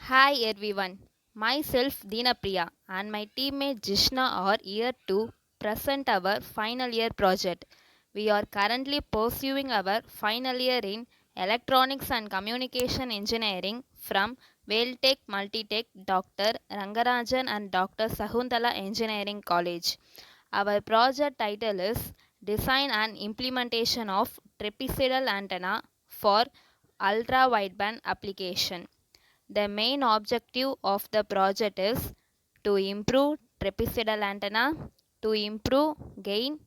Hi everyone, myself Dinapriya and my teammate Jishna are here to present our final year project. We are currently pursuing our final year in Electronics and Communication Engineering from Vailtech Multitech Dr. Rangarajan and Dr. Sahuntala Engineering College. Our project title is Design and Implementation of Trapezoidal Antenna for Ultra Wideband Application. The main objective of the project is to improve trapezoidal antenna, to improve gain,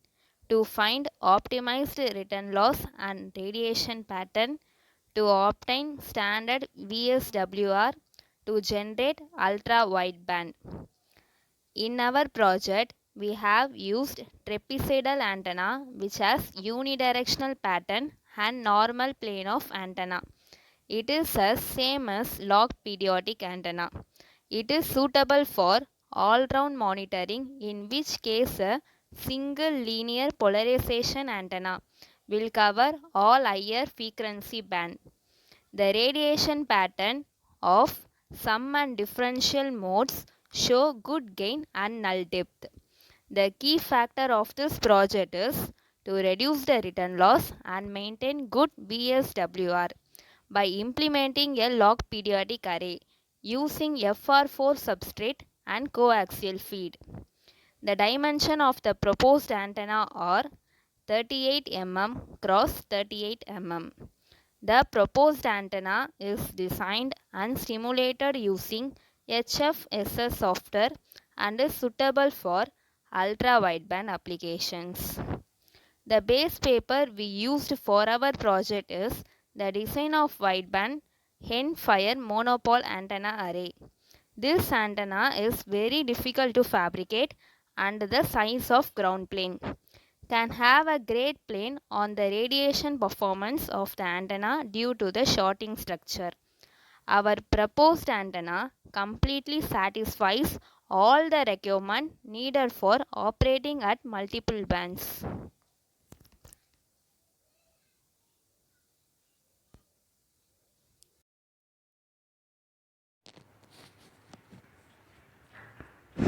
to find optimized return loss and radiation pattern, to obtain standard VSWR, to generate ultra wideband. In our project, we have used trapezoidal antenna which has unidirectional pattern and normal plane of antenna. It is the same as log periodic antenna. It is suitable for all-round monitoring, in which case a single linear polarization antenna will cover all higher frequency band. The radiation pattern of sum and differential modes show good gain and null depth. The key factor of this project is to reduce the return loss and maintain good VSWR by implementing a log periodic array using FR4 substrate and coaxial feed. The dimension of the proposed antenna are 38 mm cross 38 mm. The proposed antenna is designed and simulated using HFSS software and is suitable for ultra wideband applications. The base paper we used for our project is the design of wideband end fire monopole antenna array. This antenna is very difficult to fabricate and the size of ground plane can have a great plane on the radiation performance of the antenna due to the shorting structure. Our proposed antenna completely satisfies all the requirements needed for operating at multiple bands.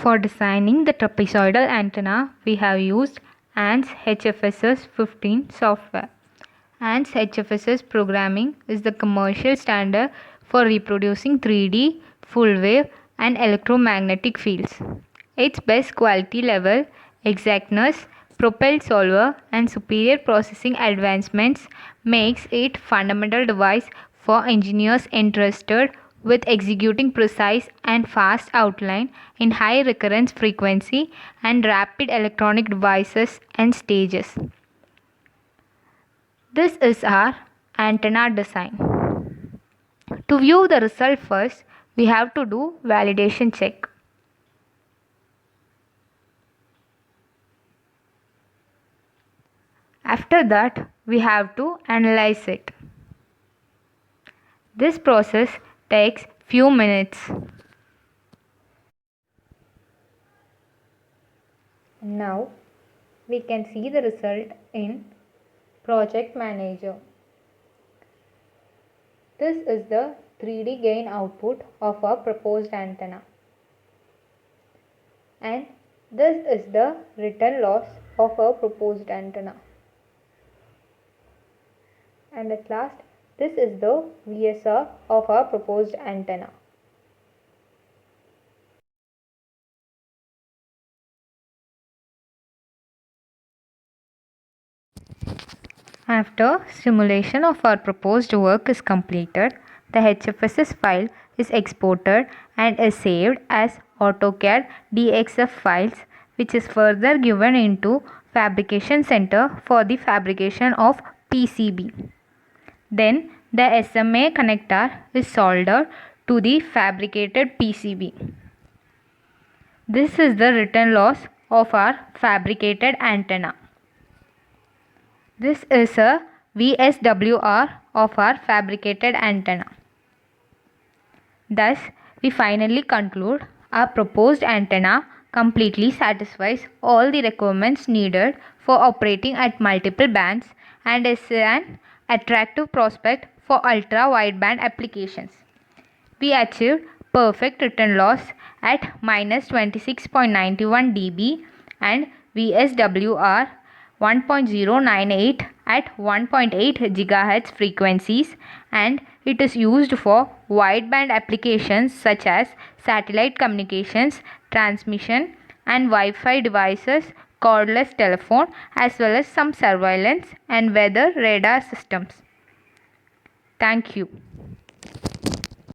For designing the trapezoidal antenna, we have used ANS HFSS 15 software. ANS HFSS programming is the commercial standard for reproducing 3D, full wave, and electromagnetic fields. Its best quality level, exactness, propel solver, and superior processing advancements makes it fundamental device for engineers entrusted with executing precise and fast outline in high recurrence frequency and rapid electronic devices and stages. This is our antenna design. To view the result first, we have to do validation check. After that, we have to analyze it. This process takes few minutes. Now we can see the result in Project Manager. This is the 3D gain output of our proposed antenna. And this is the return loss of our proposed antenna. And at last, this is the VSR of our proposed antenna. After simulation of our proposed work is completed, the HFSS file is exported and is saved as AutoCAD DXF files, which is further given into Fabrication Center for the fabrication of PCB. Then the SMA connector is soldered to the fabricated PCB. This is the return loss of our fabricated antenna. This is a VSWR of our fabricated antenna. Thus, we finally conclude our proposed antenna completely satisfies all the requirements needed for operating at multiple bands and is an attractive prospect for ultra wideband applications. We achieved perfect return loss at minus 26.91 dB and VSWR 1.098 at 1.8 GHz frequencies, and it is used for wideband applications such as satellite communications, transmission and Wi-Fi devices, cordless telephone, as well as some surveillance and weather radar systems. Thank you.